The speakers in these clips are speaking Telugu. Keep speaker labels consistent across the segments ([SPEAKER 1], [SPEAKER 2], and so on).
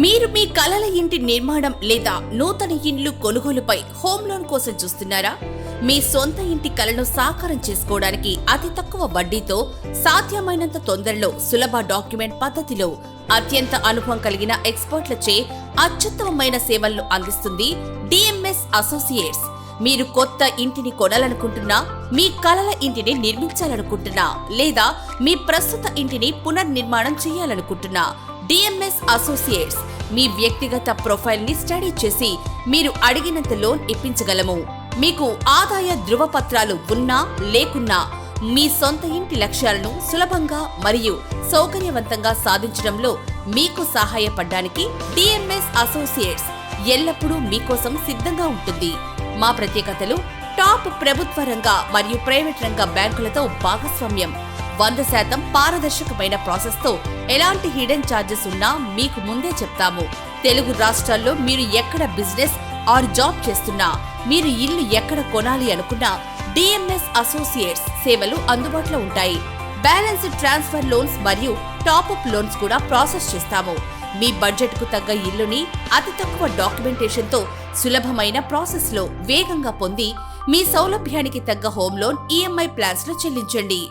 [SPEAKER 1] మీరు మీ కలల ఇంటి నిర్మాణం లేదా నూతన ఇండ్లు కొనుగోలుపై హోమ్ లోన్ కోసం చూస్తున్నారా? మీ సొంత ఇంటి కలను సాకారం చేసుకోవడానికి అతి తక్కువ వడ్డీతో సాధ్యమైనంత తొందరలో సులభ డాక్యుమెంట్ పద్ధతిలో అత్యంత అనుభవం కలిగిన ఎక్స్పర్ట్లచే అత్యుత్తమమైన సేవలను అందిస్తుంది డిఎంఎస్ అసోసియేట్స్. మీరు కొత్త ఇంటిని కొనాలనుకుంటున్నా, మీ కలల ఇంటిని నిర్మించాలనుకుంటున్నా, లేదా మీ ప్రస్తుత ఇంటిని పునర్నిర్మాణం చేయాలనుకుంటున్నా, డిఎంఎస్ అసోసియేట్స్ మీ వ్యక్తిగత ప్రొఫైల్ ని స్టడీ చేసి మీరు అడిగినంత లోన్ ఇప్పించగలము. మీకు ఆదాయ ధృవపత్రాలు ఉన్నా లేకున్నా మీ సొంత ఇంటి లక్ష్యాలను సులభంగా మరియు సౌకర్యవంతంగా సాధించడంలో మీకు సహాయపడడానికి డిఎంఎస్ అసోసియేట్స్ ఎల్లప్పుడూ మీకోసం సిద్ధంగా ఉంటుంది. మా ప్రత్యేకతలు: టాప్ ప్రభుత్వ రంగ మరియు ప్రైవేట్ రంగ బ్యాంకులతో భాగస్వామ్యం, 100% పారదర్శకమైన ప్రాసెస్ తో ఎలాంటి హిడెన్ ఛార్జెస్ ఉన్నా మీకు ముందే చెప్తాము. తెలుగు రాష్ట్రాల్లో మీరు ఎక్కడ బిజినెస్ ఆర్ జాబ్ చేస్తున్నా, మీరు ఇల్లు ఎక్కడ కొనాలి అనుకున్నా డిఎంఎస్ అసోసియేట్స్ సేవలు అందుబాటులో ఉంటాయి. బ్యాలెన్స్డ్ ట్రాన్స్ఫర్ లోన్స్ మరియు టాప్అప్ లోన్స్ కూడా ప్రాసెస్ చేస్తాము. మీ బడ్జెట్ కు తగ్గ ఇల్లుని అతి తక్కువ డాక్యుమెంటేషన్ తో సులభమైన ప్రాసెస్ లో వేగంగా పొంది మీ సౌలభ్యానికి తగ్గ హోమ్ లోన్ ఈఎంఐ ప్లాన్స్ లో చెల్లించండి.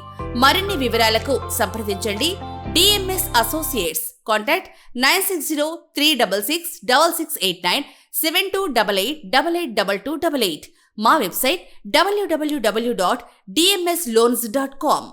[SPEAKER 1] మరిన్ని వివరాలకు సంప్రదించండి డిఎంఎస్ అసోసియేట్స్. కాంటాక్ట్ 9603666689 7288882288. మా వెబ్సైట్ www.dmsloans.com.